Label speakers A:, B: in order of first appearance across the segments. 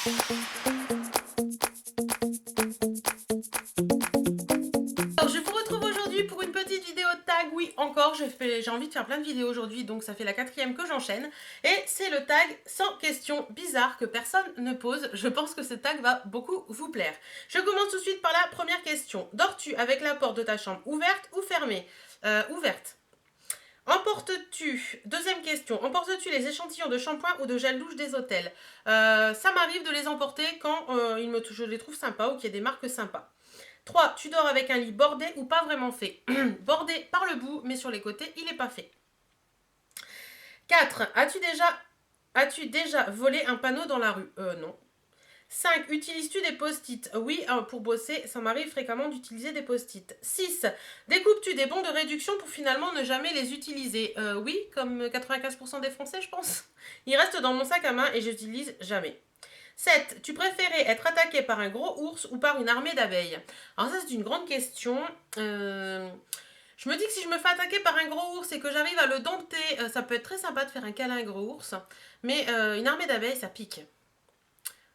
A: Alors, je vous retrouve aujourd'hui pour une petite vidéo de tag. Oui, encore, j'ai envie de faire plein de vidéos aujourd'hui, donc ça fait la 4e que j'enchaîne. Et c'est le tag sans questions bizarres que personne ne pose. Je pense que ce tag va beaucoup vous plaire. Je commence tout de suite par la première question. Dors-tu avec la porte de ta chambre ouverte ou fermée? Ouverte. Emportes-tu, deuxième question, emportes-tu les échantillons de shampoing ou de gel douche des hôtels? Ça m'arrive de les emporter quand je les trouve sympas ou qu'il y a des marques sympas. 3. Tu dors avec un lit bordé ou pas vraiment fait? Bordé par le bout, mais sur les côtés, il n'est pas fait. 4. As-tu déjà volé un panneau dans la rue? Non. 5. Utilises-tu des post-it? Oui, pour bosser, ça m'arrive fréquemment d'utiliser des post-it. 6. Découpes-tu des bons de réduction pour finalement ne jamais les utiliser? Oui, comme 95% des Français, je pense. Ils restent dans mon sac à main et je n'utilise jamais. 7. Tu préférais être attaqué par un gros ours ou par une armée d'abeilles? Alors ça, c'est une grande question. Je me dis que si je me fais attaquer par un gros ours et que j'arrive à le dompter, ça peut être très sympa de faire un câlin à un gros ours. Mais une armée d'abeilles, ça pique.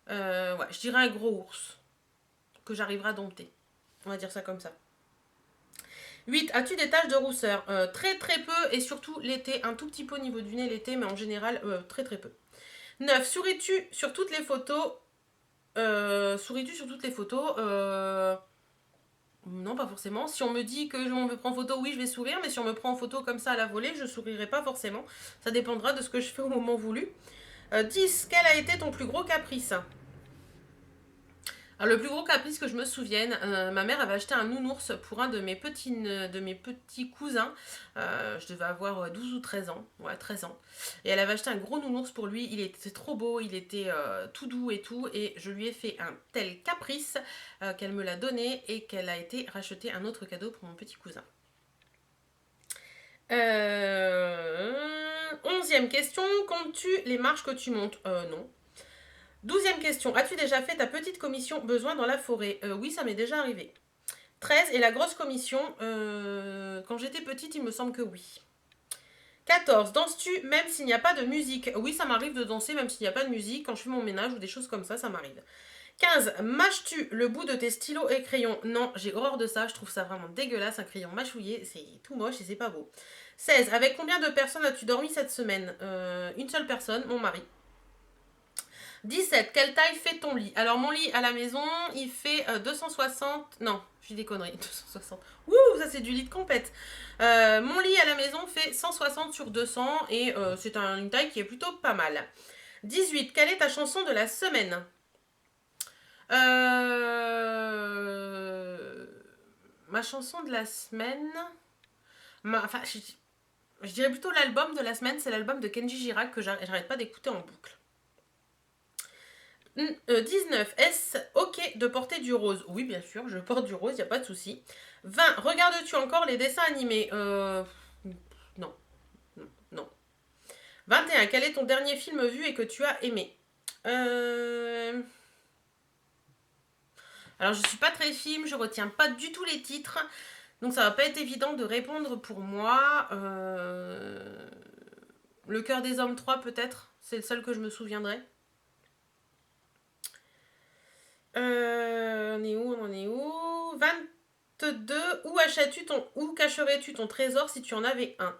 A: Ouais, je dirais un gros ours que j'arriverai à dompter. On va dire ça comme ça. 8. As-tu des taches de rousseur? Très très peu et surtout l'été. Un tout petit peu au niveau du nez l'été, mais en général très très peu. 9. Souris-tu sur toutes les photos? Souris-tu sur toutes les photos? Non, pas forcément. Si on me dit que on me prend en photo, oui, je vais sourire. Mais si on me prend en photo comme ça à la volée, je sourirai pas forcément. Ça dépendra de ce que je fais au moment voulu. 10. Quel a été ton plus gros caprice? Alors, le plus gros caprice que je me souvienne, ma mère avait acheté un nounours pour un de mes petits cousins. Je devais avoir 12 ou 13 ans. Ouais, 13 ans. Et elle avait acheté un gros nounours pour lui. Il était trop beau, il était tout doux et tout. Et je lui ai fait un tel caprice qu'elle me l'a donné et qu'elle a été racheter un autre cadeau pour mon petit cousin. 11e question. Comptes-tu les marches que tu montes? Non. 12e question. As-tu déjà fait ta petite commission besoin dans la forêt? Oui, ça m'est déjà arrivé. 13. Et la grosse commission? Quand j'étais petite, il me semble que oui. 14. Danses-tu même s'il n'y a pas de musique? Oui, ça m'arrive de danser même s'il n'y a pas de musique. Quand je fais mon ménage ou des choses comme ça m'arrive. 15. Mâches-tu le bout de tes stylos et crayons? Non, j'ai horreur de ça. Je trouve ça vraiment dégueulasse, un crayon mâchouillé. C'est tout moche et c'est pas beau. 16. Avec combien de personnes as-tu dormi cette semaine? Une seule personne, mon mari. 17. Quelle taille fait ton lit? Alors, mon lit à la maison, il fait 260. Non, je dis des conneries. 260. Ouh, ça c'est du lit de compète. Mon lit à la maison fait 160 sur 200 et c'est une taille qui est plutôt pas mal. 18. Quelle est ta chanson de la semaine? Ma chanson de la semaine. Enfin, je dirais plutôt l'album de la semaine, c'est l'album de Kenji Girac que j'arrête pas d'écouter en boucle. 19. Est-ce ok de porter du rose? Oui, bien sûr, je porte du rose, il n'y a pas de souci. 20. Regardes-tu encore les dessins animés? Non, non, non. 21. Quel est ton dernier film vu et que tu as aimé? Alors, je suis pas très film, je retiens pas du tout les titres, donc ça va pas être évident de répondre pour moi. Le cœur des hommes 3 peut-être, c'est le seul que je me souviendrai. On est où? On en est où? 22. Où cacherais-tu ton trésor si tu en avais un?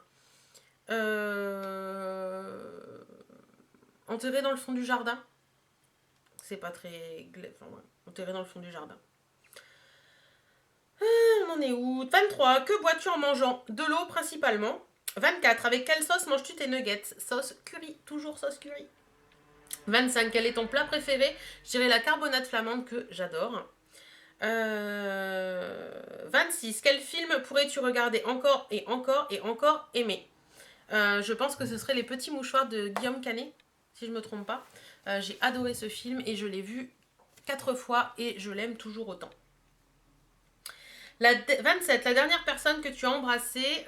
A: Enterré dans le fond du jardin. C'est pas très. Enfin, ouais. Enterré dans le fond du jardin. On en est où? 23. Que bois-tu en mangeant? De l'eau principalement. 24. Avec quelle sauce manges-tu tes nuggets? Sauce curry. Toujours sauce curry. 25. Quel est ton plat préféré? Je dirais la carbonate flamande que j'adore. 26. Quel film pourrais-tu regarder encore et encore et encore aimer? Je pense que ce serait Les Petits Mouchoirs de Guillaume Canet, si je ne me trompe pas. J'ai adoré ce film et je l'ai vu 4 fois et je l'aime toujours autant. 27. La dernière personne que tu as embrassée,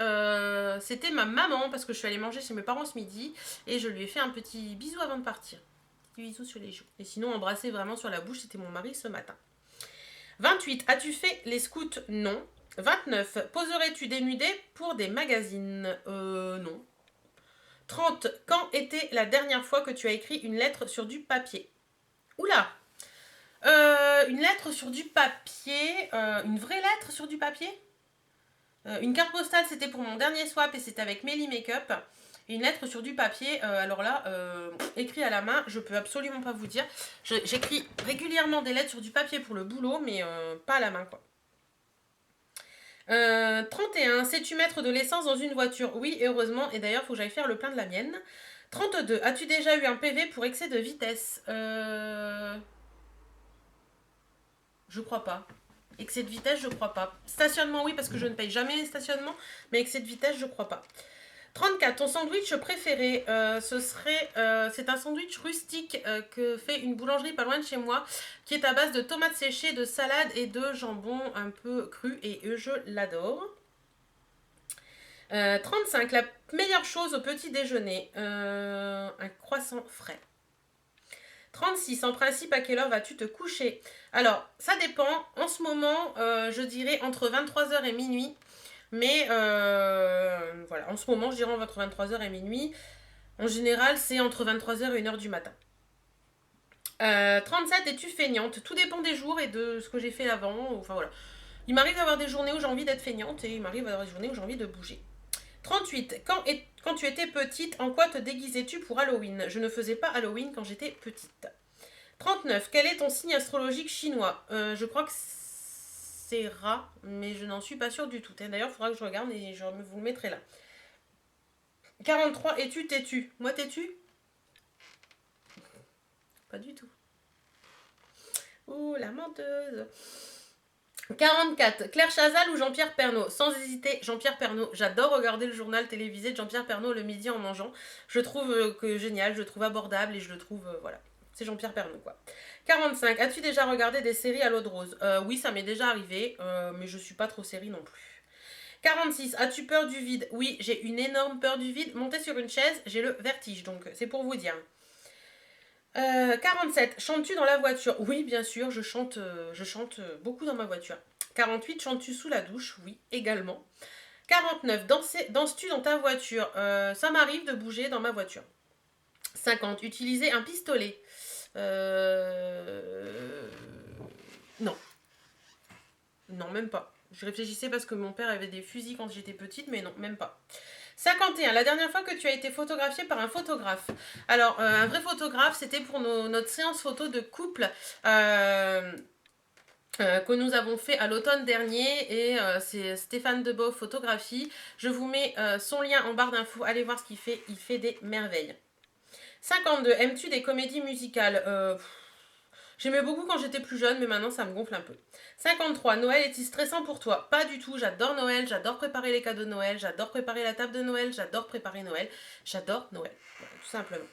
A: c'était ma maman parce que je suis allée manger chez mes parents ce midi et je lui ai fait un petit bisou avant de partir. Petit bisou sur les joues. Et sinon, embrasser vraiment sur la bouche, c'était mon mari ce matin. 28. As-tu fait les scouts? Non. 29. Poserais-tu des nudés pour des magazines? Non. 30. Quand était la dernière fois que tu as écrit une lettre sur du papier? Oula. Une lettre sur du papier. Une vraie lettre sur du papier. Une carte postale, c'était pour mon dernier swap et c'était avec Melly Makeup. Et une lettre sur du papier, alors là, écrit à la main, je peux absolument pas vous dire. J'écris régulièrement des lettres sur du papier pour le boulot, mais pas à la main, quoi. 31. Sais-tu mettre de l'essence dans une voiture? Oui, heureusement. Et d'ailleurs, il faut que j'aille faire le plein de la mienne. 32. As-tu déjà eu un PV pour excès de vitesse? Je crois pas. Excès de vitesse, je crois pas. Stationnement, oui, parce que je ne paye jamais les stationnements. Mais excès de vitesse, je crois pas. 34. Ton sandwich préféré, c'est un sandwich rustique que fait une boulangerie pas loin de chez moi, qui est à base de tomates séchées, de salade et de jambon un peu cru, et je l'adore. 35. La meilleure chose au petit déjeuner, un croissant frais. 36. En principe, à quelle heure vas-tu te coucher? Alors, ça dépend. En ce moment, je dirais entre 23h et minuit. Mais voilà, en ce moment, je dirais entre 23h et minuit. En général, c'est entre 23h et 1h du matin. 37, es-tu feignante? Tout dépend des jours et de ce que j'ai fait avant. Enfin voilà. Il m'arrive d'avoir des journées où j'ai envie d'être feignante et il m'arrive d'avoir des journées où j'ai envie de bouger. 38. Quand tu étais petite, en quoi te déguisais-tu pour Halloween? Je ne faisais pas Halloween quand j'étais petite. 39. Quel est ton signe astrologique chinois? Je crois que c'est rat, mais je n'en suis pas sûre du tout. D'ailleurs, il faudra que je regarde et je vous le mettrai là. 43. Es-tu têtu? Moi têtu? Pas du tout. Ouh, la menteuse. 44. Claire Chazal ou Jean-Pierre Pernaut? Sans hésiter, Jean-Pierre Pernaut. J'adore regarder le journal télévisé de Jean-Pierre Pernaut le midi en mangeant. Je trouve que génial, je le trouve abordable et je le trouve... voilà. C'est Jean-Pierre Pernaut, quoi. 45. As-tu déjà regardé des séries à l'eau de rose? Oui, ça m'est déjà arrivé, mais je suis pas trop série non plus. 46. As-tu peur du vide? Oui, j'ai une énorme peur du vide. Monter sur une chaise, j'ai le vertige, donc c'est pour vous dire. 47. Chantes-tu dans la voiture? Oui, bien sûr, je chante beaucoup dans ma voiture. 48. Chantes-tu sous la douche? Oui, également. 49. Danses-tu dans ta voiture? Ça m'arrive de bouger dans ma voiture. 50. Utiliser un pistolet? Non. Non, même pas. Je réfléchissais parce que mon père avait des fusils quand j'étais petite, mais non, même pas. 51. La dernière fois que tu as été photographiée par un photographe. Alors, un vrai photographe, c'était pour notre séance photo de couple que nous avons fait à l'automne dernier. Et c'est Stéphane Debow Photographie. Je vous mets son lien en barre d'infos. Allez voir ce qu'il fait. Il fait des merveilles. 52. Aimes-tu des comédies musicales? J'aimais beaucoup quand j'étais plus jeune, mais maintenant ça me gonfle un peu. 53. Noël est-il stressant pour toi? Pas du tout. J'adore Noël, j'adore préparer les cadeaux de Noël, j'adore préparer la table de Noël, j'adore préparer Noël. J'adore Noël. Voilà, tout simplement.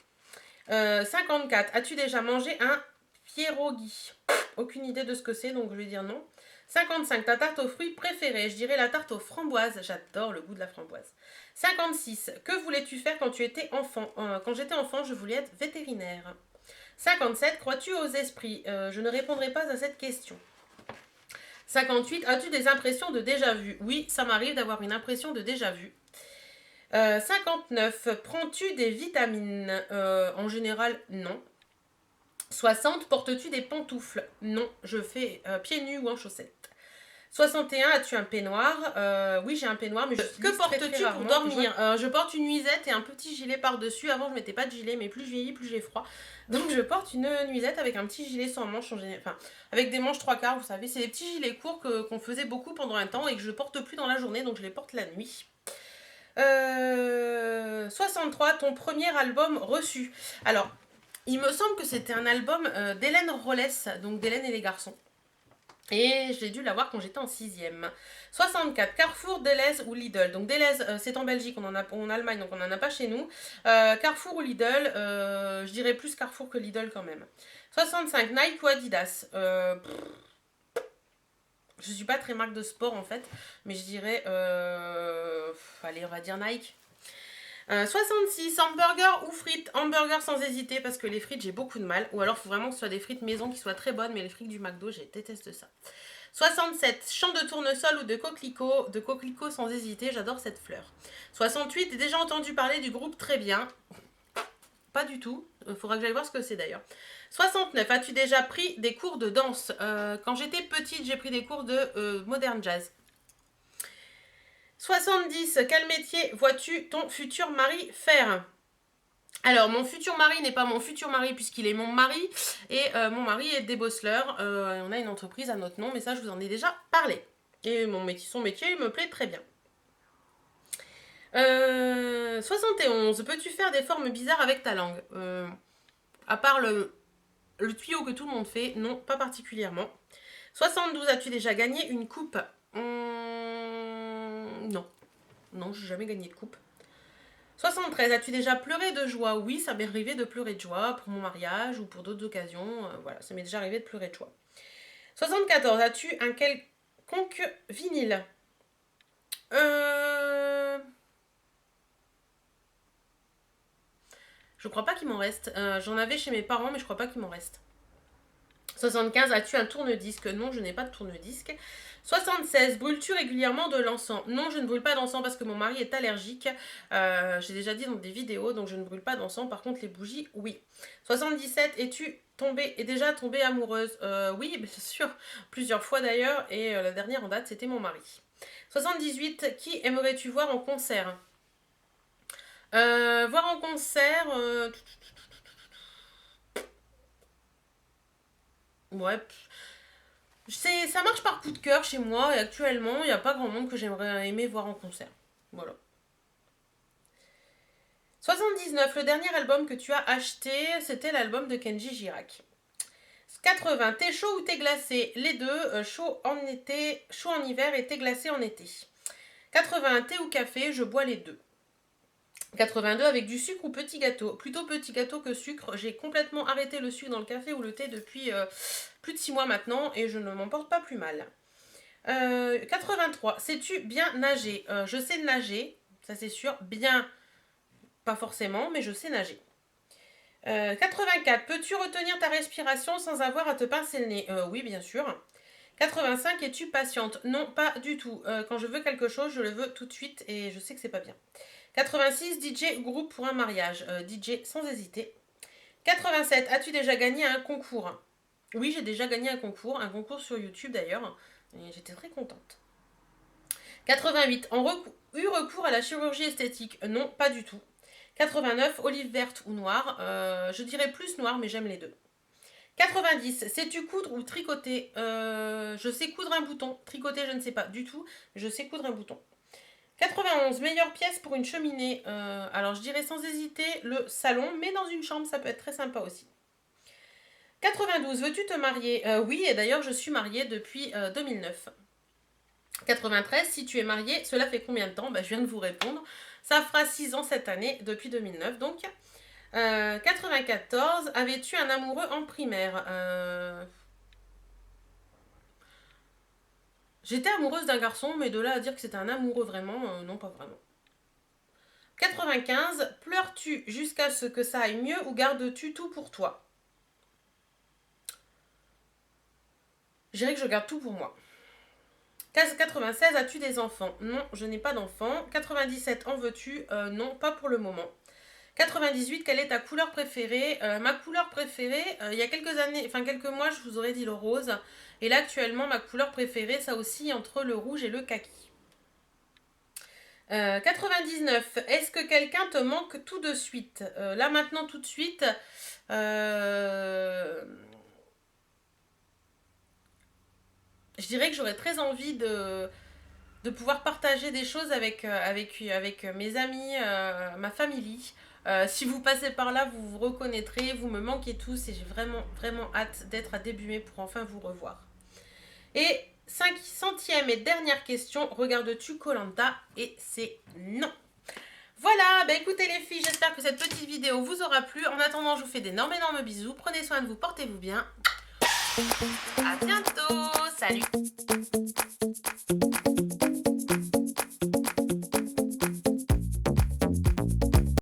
A: 54. As-tu déjà mangé un pierogi? Aucune idée de ce que c'est, donc je vais dire non. 55. Ta tarte aux fruits préférée? Je dirais la tarte aux framboises. J'adore le goût de la framboise. 56. Que voulais-tu faire quand tu étais enfant? Quand j'étais enfant, je voulais être vétérinaire. 57. Crois-tu aux esprits? Je ne répondrai pas à cette question. 58. As-tu des impressions de déjà-vu? Oui, ça m'arrive d'avoir une impression de déjà-vu. 59. Prends-tu des vitamines? En général, non. 60. Portes-tu des pantoufles? Non, je fais pieds nus ou en chaussettes. 61. As-tu un peignoir? Oui, j'ai un peignoir, mais que portes-tu pour dormir? Je porte une nuisette et un petit gilet par-dessus. Avant, je mettais pas de gilet, mais plus je vieillis, plus j'ai froid. Donc, je porte une nuisette avec un petit gilet sans manches, enfin, avec des manches 3/4, vous savez. C'est des petits gilets courts qu'on faisait beaucoup pendant un temps et que je porte plus dans la journée, donc je les porte la nuit. 63. Ton premier album reçu. Alors, il me semble que c'était un album d'Hélène Rollès, donc d'Hélène et les garçons. Et j'ai dû l'avoir quand j'étais en 6ème. 64. Carrefour, Deleuze ou Lidl. Donc Deleuze, c'est en Belgique, on en a en Allemagne, donc on n'en a pas chez nous. Carrefour ou Lidl, je dirais plus Carrefour que Lidl quand même. 65. Nike ou Adidas. Je suis pas très marque de sport en fait, mais je dirais... allez, on va dire Nike. 66. Hamburger ou frites? Hamburger sans hésiter parce que les frites j'ai beaucoup de mal. Ou alors il faut vraiment que ce soit des frites maison qui soient très bonnes, mais les frites du McDo, je déteste ça. 67. Champ de tournesol ou de coquelicot? De coquelicot sans hésiter, j'adore cette fleur. 68. Déjà entendu parler du groupe Très Bien? Pas du tout. Il faudra que j'aille voir ce que c'est d'ailleurs. 69. As-tu déjà pris des cours de danse? Quand j'étais petite, j'ai pris des cours de modern jazz. 70. Quel métier vois-tu ton futur mari faire? Alors, mon futur mari n'est pas mon futur mari puisqu'il est mon mari. Et mon mari est débosseleur. On a une entreprise à notre nom, mais ça, je vous en ai déjà parlé. Et son métier, il me plaît très bien. 71. Peux-tu faire des formes bizarres avec ta langue? À part le tuyau que tout le monde fait, non, pas particulièrement. 72. As-tu déjà gagné une coupe? Non. Non, j'ai jamais gagné de coupe. 73. As-tu déjà pleuré de joie? Oui, ça m'est arrivé de pleurer de joie pour mon mariage ou pour d'autres occasions. Voilà, ça m'est déjà arrivé de pleurer de joie. 74. As-tu un quelconque vinyle? Je crois pas qu'il m'en reste. J'en avais chez mes parents, mais je crois pas qu'il m'en reste. 75. As-tu un tourne-disque? Non, je n'ai pas de tourne-disque. 76. Brûles-tu régulièrement de l'encens? Non, je ne brûle pas d'encens parce que mon mari est allergique. J'ai déjà dit dans des vidéos, donc je ne brûle pas d'encens. Par contre, les bougies, oui. 77. Es-tu déjà tombée amoureuse? Oui, bien sûr. Plusieurs fois d'ailleurs. Et la dernière en date, c'était mon mari. 78. Qui aimerais-tu voir en concert? Voir en concert... Ouais. Ça marche par coup de cœur chez moi. Et actuellement, il n'y a pas grand monde que j'aimerais aimer voir en concert. Voilà. 79. Le dernier album que tu as acheté, c'était l'album de Kenji Girac. 80. T'es chaud ou t'es glacé? Les deux. Chaud en été, chaud en hiver et t'es glacé en été. 81. Thé ou café? Je bois les deux. 82. Avec du sucre ou petit gâteau? Plutôt petit gâteau que sucre. J'ai complètement arrêté le sucre dans le café ou le thé depuis plus de 6 mois maintenant et je ne m'en porte pas plus mal. 83. Sais-tu bien nager? Je sais nager, ça c'est sûr. Bien, pas forcément, mais je sais nager. 84. Peux-tu retenir ta respiration sans avoir à te pincer le nez? Oui, bien sûr. 85. Es-tu patiente? Non, pas du tout. Quand je veux quelque chose, je le veux tout de suite et je sais que c'est pas bien. 86. DJ ou groupe pour un mariage? DJ sans hésiter. 87. As-tu déjà gagné un concours? Oui, j'ai déjà gagné un concours sur YouTube d'ailleurs. Et j'étais très contente. 88. Eu recours à la chirurgie esthétique? Non, pas du tout. 89. Olive verte ou noire? Je dirais plus noire, mais j'aime les deux. 90. Sais-tu coudre ou tricoter? Je sais coudre un bouton. Tricoter, je ne sais pas du tout. Je sais coudre un bouton. 91. Meilleure pièce pour une cheminée? Alors, je dirais sans hésiter le salon, mais dans une chambre, ça peut être très sympa aussi. 92. Veux-tu te marier? Oui, et d'ailleurs, je suis mariée depuis 2009. 93. Si tu es mariée, cela fait combien de temps? Je viens de vous répondre. Ça fera 6 ans cette année, depuis 2009, donc. 94. Avais-tu un amoureux en primaire? J'étais amoureuse d'un garçon, mais de là à dire que c'était un amoureux vraiment, non, pas vraiment. 95. Pleures-tu jusqu'à ce que ça aille mieux ou gardes-tu tout pour toi? Je dirais que je garde tout pour moi. 96. As-tu des enfants? Non, je n'ai pas d'enfants. 97. En veux-tu? Non, pas pour le moment. 98. Quelle est ta couleur préférée? Ma couleur préférée, il y a quelques mois, je vous aurais dit le rose. Et là, actuellement, ma couleur préférée, ça oscille entre le rouge et le kaki. 99. Est-ce que quelqu'un te manque tout de suite? Là, maintenant, tout de suite. Je dirais que j'aurais très envie de pouvoir partager des choses avec mes amis, ma famille. Si vous passez par là, vous vous reconnaîtrez, vous me manquez tous et j'ai vraiment, vraiment hâte d'être à début mai pour enfin vous revoir. Et 500e et dernière question, regardes-tu koh Lanta? Et c'est non. Voilà, écoutez les filles, j'espère que cette petite vidéo vous aura plu. En attendant, je vous fais d'énormes bisous. Prenez soin de vous, portez-vous bien. À bientôt, salut.